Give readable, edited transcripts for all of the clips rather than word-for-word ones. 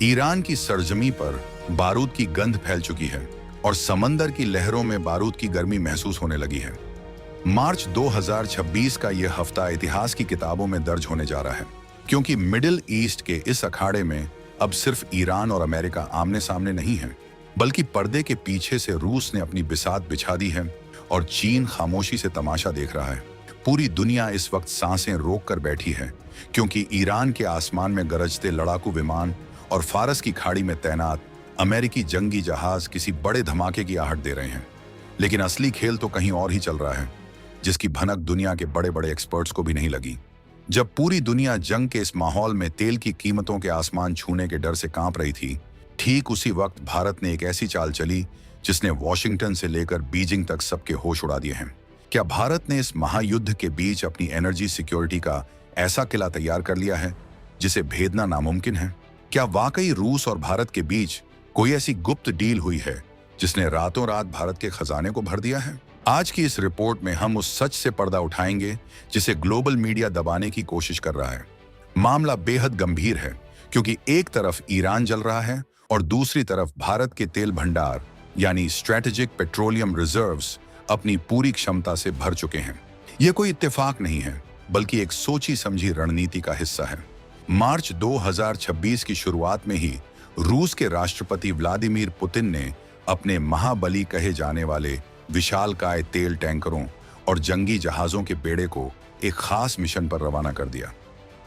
Iran की सरजमी पर बारूद की गंध फैल चुकी है और समंदर की लहरों में बारूद की गर्मी महसूस होने लगी है। मार्च 2026 का यह हफ्ता इतिहास की किताबों में दर्ज होने जा रहा है, क्योंकि मिडिल ईस्ट के इस अखाड़े में अब सिर्फ ईरान और अमेरिका आमने सामने नहीं है, बल्कि पर्दे के पीछे से रूस ने अपनी बिसात बिछा दी है और चीन खामोशी से तमाशा देख रहा है। पूरी दुनिया इस वक्त सांसें रोक कर बैठी है, क्योंकि ईरान के आसमान में गरजते लड़ाकू विमान और फारस की खाड़ी में तैनात अमेरिकी जंगी जहाज किसी बड़े धमाके की आहट दे रहे हैं। लेकिन असली खेल तो कहीं और ही चल रहा है, जिसकी भनक दुनिया के बड़े बड़े एक्सपर्ट्स को भी नहीं लगी। जब पूरी दुनिया जंग के इस माहौल में तेल की कीमतों के आसमान छूने के डर से कांप रही थी, ठीक उसी वक्त भारत ने एक ऐसी चाल चली जिसने वॉशिंगटन से लेकर बीजिंग तक सबके होश उड़ा दिए हैं। क्या भारत ने इस महायुद्ध के बीच अपनी एनर्जी सिक्योरिटी का ऐसा किला तैयार कर लिया है जिसे भेदना नामुमकिन है? क्या वाकई रूस और भारत के बीच कोई ऐसी गुप्त डील हुई है जिसने रातों रात भारत के खजाने को भर दिया है? आज की इस रिपोर्ट में हम उस सच से पर्दा उठाएंगे जिसे ग्लोबल मीडिया दबाने की कोशिश कर रहा है। मामला बेहद गंभीर है, क्योंकि एक तरफ ईरान जल रहा है और दूसरी तरफ भारत के तेल भंडार यानी स्ट्रेटेजिक पेट्रोलियम रिजर्व्स अपनी पूरी क्षमता से भर चुके हैं। यह कोई इत्तेफाक नहीं है, बल्कि एक सोची समझी रणनीति का हिस्सा है। मार्च 2026 की शुरुआत में ही रूस के राष्ट्रपति व्लादिमीर पुतिन ने अपने महाबली कहे जाने वाले विशालकाय तेल टैंकरों और जंगी जहाजों के बेड़े को एक खास मिशन पर रवाना कर दिया।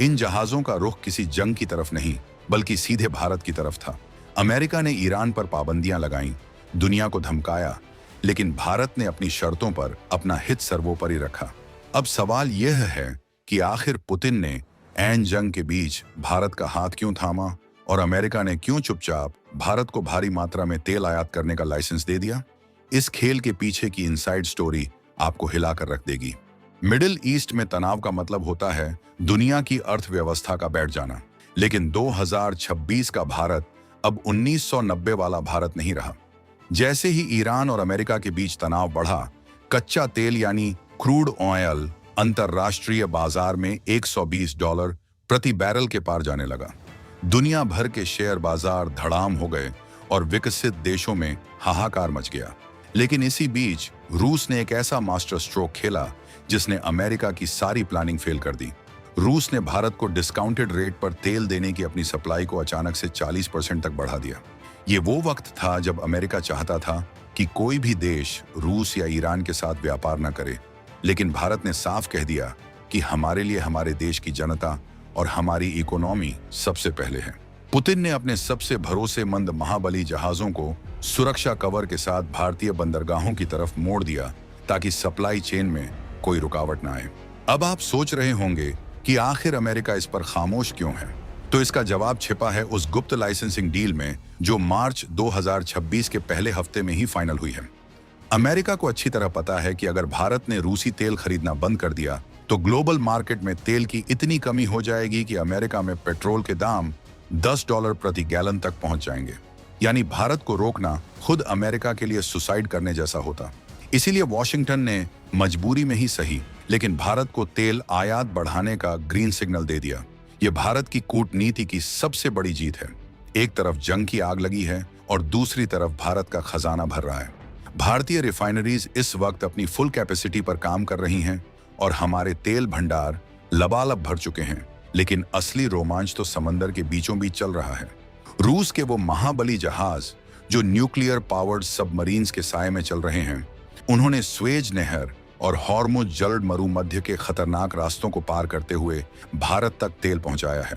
इन जहाजों का रुख किसी जंग की तरफ नहीं, बल्कि सीधे भारत की तरफ था। अमेरिका ने ईरान पर पाबंदियां लगाईं, दुनिया को धमकाया, लेकिन भारत ने अपनी शर्तों पर अपना हित सर्वोपरि रखा। अब सवाल यह है कि आखिर पुतिन ने ऐन जंग के बीच भारत का हाथ क्यों थामा और अमेरिका ने क्यों चुपचाप भारत को भारी मात्रा में तेल आयात करने का लाइसेंस दे दिया? इस खेल के पीछे की इनसाइड स्टोरी आपको हिलाकर रख देगी। मिडिल ईस्ट में तनाव का मतलब होता है दुनिया की अर्थव्यवस्था का बैठ जाना। लेकिन 2026 का भारत अब 1990 वाला भारत नहीं रहा। जैसे ही ईरान और अमेरिका के बीच तनाव बढ़ा, कच्चा तेल यानी क्रूड ऑयल अंतरराष्ट्रीय बाजार में $120 प्रति बैरल के पार जाने लगा। दुनिया भर के शेयर बाजार धड़ाम हो गए और विकसित देशों में हाहाकार मच गया। लेकिन इसी बीच रूस ने एक ऐसा मास्टर स्ट्रोक खेला जिसने अमेरिका की सारी प्लानिंग फेल कर दी। रूस ने भारत को डिस्काउंटेड रेट पर तेल देने की अपनी सप्लाई को अचानक से 40% तक बढ़ा दिया। ये वो वक्त था जब अमेरिका चाहता था कि कोई भी देश रूस या ईरान के साथ व्यापार न करे, लेकिन भारत ने साफ कह दिया कि हमारे लिए हमारे देश की जनता और हमारी इकोनॉमी सबसे पहले है। पुतिन ने अपने सबसे भरोसेमंद महाबली जहाजों को सुरक्षा कवर के साथ भारतीय बंदरगाहों की तरफ मोड़ दिया ताकि सप्लाई चेन में कोई रुकावट न आए। अब आप सोच रहे होंगे कि आखिर अमेरिका इस पर खामोश क्यों है? तो इसका जवाब छिपा है उस गुप्त लाइसेंसिंग डील में जो मार्च 2026 के पहले हफ्ते में ही फाइनल हुई है। अमेरिका को अच्छी तरह पता है कि अगर भारत ने रूसी तेल खरीदना बंद कर दिया तो ग्लोबल मार्केट में तेल की इतनी कमी हो जाएगी कि अमेरिका में पेट्रोल के दाम $10 प्रति गैलन तक पहुंच जाएंगे। यानी भारत को रोकना खुद अमेरिका के लिए सुसाइड करने जैसा होता। इसीलिए वॉशिंगटन ने मजबूरी में ही सही, लेकिन भारत को तेल आयात बढ़ाने का ग्रीन सिग्नल दे दिया। ये भारत की कूटनीति की सबसे बड़ी जीत है। एक तरफ जंग की आग लगी है और दूसरी तरफ भारत का खजाना भर रहा है। भारतीय रिफाइनरीज इस वक्त अपनी फुल कैपेसिटी पर काम कर रही हैं और हमारे तेल भंडार लबालब भर चुके हैं। लेकिन असली रोमांच तो समंदर के बीचों बीच चल रहा है। रूस के वो महाबली जहाज जो न्यूक्लियर पावर्ड सबमरीन्स के साए में चल रहे हैं, उन्होंने स्वेज नहर और हॉर्मुज जल्द मरुमध्य के खतरनाक रास्तों को पार करते हुए भारत तक तेल पहुंचाया है।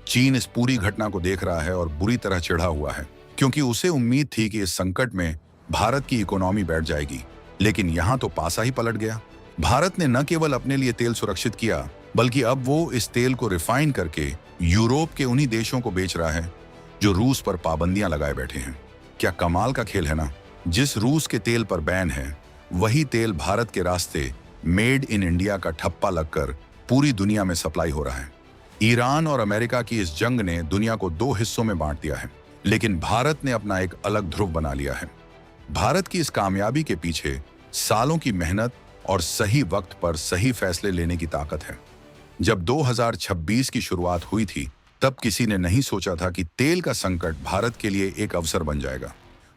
चीन इस पूरी घटना को देख रहा है और बुरी तरह चिढ़ा हुआ है, क्योंकि उसे उम्मीद थी कि इस संकट में भारत की इकोनॉमी बैठ जाएगी। लेकिन यहाँ तो पासा ही पलट गया। भारत ने न केवल अपने लिए तेल सुरक्षित किया, बल्कि अब वो इस तेल को रिफाइन करके यूरोप के उन्हीं देशों को बेच रहा है जो रूस पर पाबंदियां लगाए बैठे हैं। क्या कमाल का खेल है ना। जिस रूस के तेल पर बैन है, वही तेल भारत के रास्ते मेड इन इंडिया का ठप्पा लगकर पूरी दुनिया में सप्लाई हो रहा है। ईरान और अमेरिका की इस जंग ने दुनिया को दो हिस्सों में बांट दिया है, लेकिन भारत ने अपना एक अलग ध्रुव बना लिया है। भारत की इस कामयाबी के पीछे सालों की मेहनत और सही वक्त पर सही फैसले लेने की ताकत है। जब 2026 की शुरुआत हुई थी, तब किसी ने नहीं सोचा था कि तेल का संकट भारत के लिए एक अवसर बन जाएगा।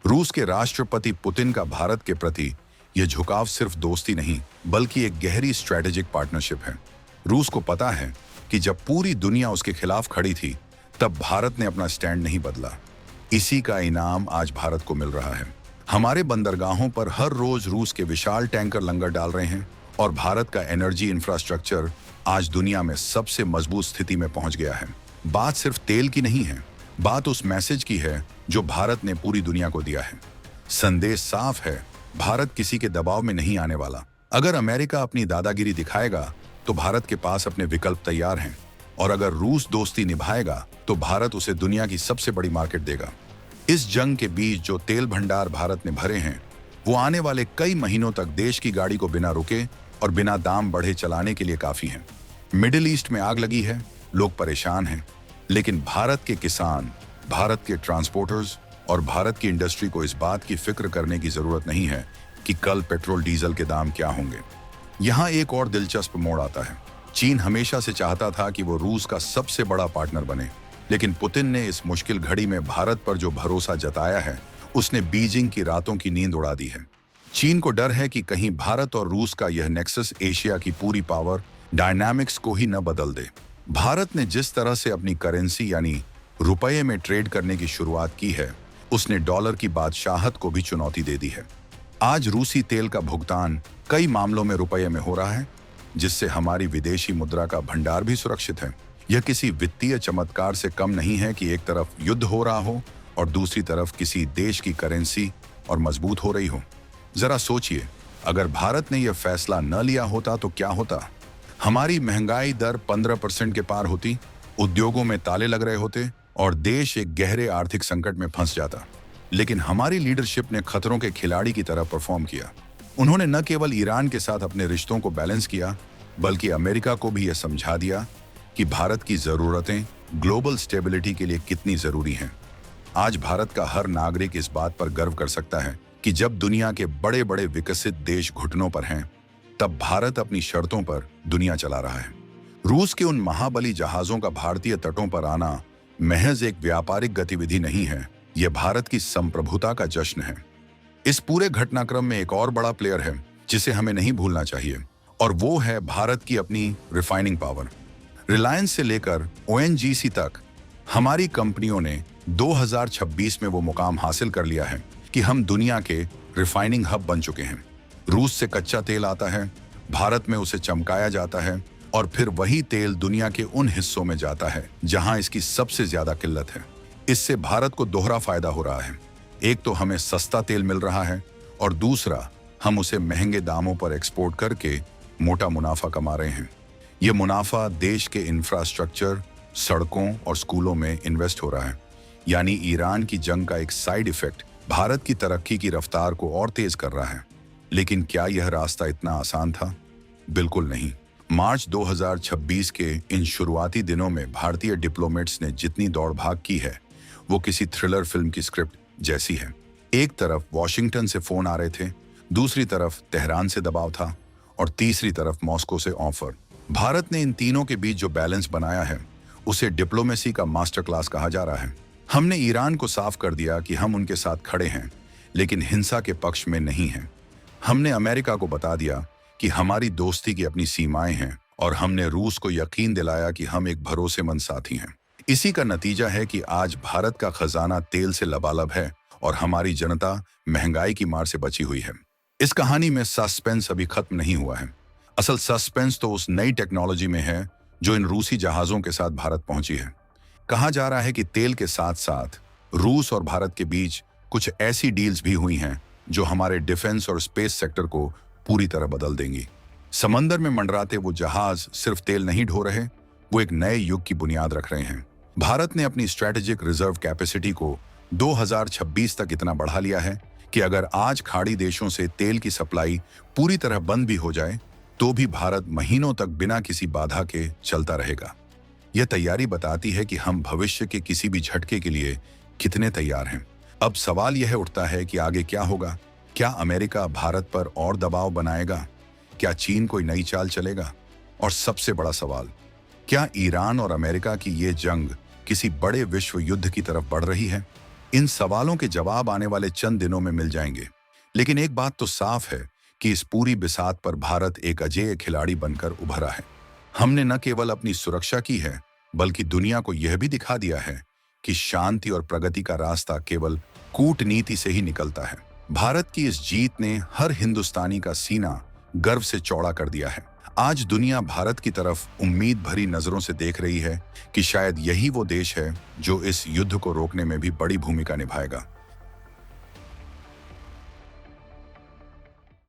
रूस के राष्ट्रपति पुतिन का भारत के प्रति यह झुकाव सिर्फ दोस्ती नहीं, बल्कि एक गहरी स्ट्रैटेजिक पार्टनरशिप है। रूस को पता है कि जब पूरी दुनिया उसके खिलाफ खड़ी थी, तब भारत ने अपना स्टैंड नहीं बदला। इसी का इनाम आज भारत को मिल रहा है। हमारे बंदरगाहों पर हर रोज रूस के विशाल टैंकर लंगर डाल रहे हैं और भारत का एनर्जी इंफ्रास्ट्रक्चर आज दुनिया में सबसे मजबूत स्थिति में पहुंच गया है। बात सिर्फ तेल की नहीं है, बात उस मैसेज की है जो भारत ने पूरी दुनिया को दिया है। संदेश साफ है, भारत किसी के दबाव में नहीं आने वाला। अगर अमेरिका अपनी दादागिरी दिखाएगा तो भारत के पास अपने विकल्प तैयार हैं, और अगर रूस दोस्ती निभाएगा तो भारत उसे दुनिया की सबसे बड़ी मार्केट देगा। इस जंग के बीच जो तेल भंडार भारत ने भरे हैं, वो आने वाले कई महीनों तक देश की गाड़ी को बिना रुके और बिना दाम बढ़े चलाने के लिए काफी हैं। मिडिल ईस्ट में आग लगी है, लोग परेशान हैं, लेकिन भारत के किसान, भारत के ट्रांसपोर्टर्स और भारत की इंडस्ट्री को इस बात की फिक्र करने की जरूरत नहीं है कि कल पेट्रोल डीजल के दाम क्या होंगे। यहाँ एक और दिलचस्प मोड़ आता है। चीन हमेशा से चाहता था कि वो रूस का सबसे बड़ा पार्टनर बने, लेकिन पुतिन ने इस मुश्किल घड़ी में भारत पर जो भरोसा जताया है, उसने बीजिंग की रातों की नींद उड़ा दी है। चीन को डर है कि कहीं भारत और रूस का यह नेक्सस एशिया की पूरी पावर डायनामिक्स को ही न बदल दे। भारत ने जिस तरह से अपनी करेंसी यानी रुपये में ट्रेड करने की शुरुआत की है, उसने डॉलर की बादशाहत को भी चुनौती दे दी है। आज रूसी तेल का भुगतान कई मामलों में रुपये में हो रहा है, जिससे हमारी विदेशी मुद्रा का भंडार भी सुरक्षित है। यह किसी वित्तीय चमत्कार से कम नहीं है कि एक तरफ युद्ध हो रहा हो और दूसरी तरफ किसी देश की करेंसी और मजबूत हो रही हो। जरा सोचिए, अगर भारत ने यह फैसला न लिया होता तो क्या होता? हमारी महंगाई दर 15% के पार होती, उद्योगों में ताले लग रहे होते और देश एक गहरे आर्थिक संकट में फंस जाता। लेकिन हमारी लीडरशिप ने खतरों के खिलाड़ी की तरह परफॉर्म किया। उन्होंने न केवल ईरान के साथ अपने रिश्तों को बैलेंस किया, बल्कि अमेरिका को भी यह समझा दिया कि भारत की जरूरतें ग्लोबल स्टेबिलिटी के लिए कितनी जरूरी हैं। आज भारत का हर नागरिक इस बात पर गर्व कर सकता है कि जब दुनिया के बड़े बड़े विकसित देश घुटनों पर हैं, तब भारत अपनी शर्तों पर दुनिया चला रहा है। रूस के उन महाबली जहाजों का भारतीय तटों पर आना महज एक व्यापारिक गतिविधि नहीं है, यह भारत की संप्रभुता का जश्न है। इस पूरे घटनाक्रम में एक और बड़ा प्लेयर है जिसे हमें नहीं भूलना चाहिए, और वो है भारत की अपनी रिफाइनिंग पावर। रिलायंस से लेकर ओएनजीसी तक हमारी कंपनियों ने 2026 में वो मुकाम हासिल कर लिया है कि हम दुनिया के रिफाइनिंग हब बन चुके हैं। रूस से कच्चा तेल आता है, भारत में उसे चमकाया जाता है और फिर वही तेल दुनिया के उन हिस्सों में जाता है जहां इसकी सबसे ज्यादा किल्लत है। इससे भारत को दोहरा फायदा हो रहा है। एक तो हमें सस्ता तेल मिल रहा है और दूसरा हम उसे महंगे दामों पर एक्सपोर्ट करके मोटा मुनाफा कमा रहे हैं। यह मुनाफा देश के इंफ्रास्ट्रक्चर, सड़कों और स्कूलों में इन्वेस्ट हो रहा है। यानी ईरान की जंग का एक साइड इफेक्ट भारत की तरक्की की रफ्तार को और तेज कर रहा है। लेकिन क्या यह रास्ता इतना आसान था? बिल्कुल नहीं। मार्च 2026 के इन शुरुआती दिनों में भारतीय डिप्लोमेट्स ने जितनी दौड़ भाग की है, वो किसी थ्रिलर फिल्म की स्क्रिप्ट जैसी है। एक तरफ वॉशिंगटन से फोन आ रहे थे, दूसरी तरफ तेहरान से दबाव था और तीसरी तरफ मॉस्को से ऑफर। भारत ने इन तीनों के बीच जो बैलेंस बनाया है, उसे डिप्लोमेसी का मास्टर क्लास कहा जा रहा है। हमने ईरान को साफ कर दिया कि हम उनके साथ खड़े हैं, लेकिन हिंसा के पक्ष में नहीं हैं। हमने अमेरिका को बता दिया कि हमारी दोस्ती की अपनी सीमाएं हैं, और हमने रूस को यकीन दिलाया कि हम एक भरोसेमंद साथी हैं। इसी का नतीजा है कि आज भारत का खजाना तेल से लबालब है और हमारी जनता महंगाई की मार से बची हुई है। इस कहानी में सस्पेंस अभी खत्म नहीं हुआ है। असल सस्पेंस तो उस नई टेक्नोलॉजी में है जो इन रूसी जहाजों के साथ भारत पहुंची है। कहा जा रहा है कि तेल के साथ साथ रूस और भारत के बीच कुछ ऐसी डील्स भी हुई हैं जो हमारे डिफेंस और स्पेस सेक्टर को पूरी तरह बदल देंगी। समंदर में मंडराते वो जहाज सिर्फ तेल नहीं ढो रहे, वो एक नए युग की बुनियाद रख रहे हैं। भारत ने अपनी स्ट्रेटेजिक रिजर्व कैपेसिटी को 2026 तक इतना बढ़ा लिया है कि अगर आज खाड़ी देशों से तेल की सप्लाई पूरी तरह बंद भी हो जाए, तो भी भारत महीनों तक बिना किसी बाधा के चलता रहेगा। यह तैयारी बताती है कि हम भविष्य के किसी भी झटके के लिए कितने तैयार हैं। अब सवाल यह उठता है कि आगे क्या होगा? क्या अमेरिका भारत पर और दबाव बनाएगा? क्या चीन कोई नई चाल चलेगा? और सबसे बड़ा सवाल, क्या ईरान और अमेरिका की ये जंग किसी बड़े विश्व युद्ध की तरफ बढ़ रही है? इन सवालों के जवाब आने वाले चंद दिनों में मिल जाएंगे। लेकिन एक बात तो साफ है कि इस पूरी बिसात पर भारत एक अजेय खिलाड़ी बनकर उभरा है। हमने न केवल अपनी सुरक्षा की है, बल्कि दुनिया को यह भी दिखा दिया है कि शांति और प्रगति का रास्ता केवल कूटनीति से ही निकलता है। भारत की इस जीत ने हर हिंदुस्तानी का सीना गर्व से चौड़ा कर दिया है। आज दुनिया भारत की तरफ उम्मीद भरी नजरों से देख रही है कि शायद यही वो देश है जो इस युद्ध को रोकने में भी बड़ी भूमिका निभाएगा।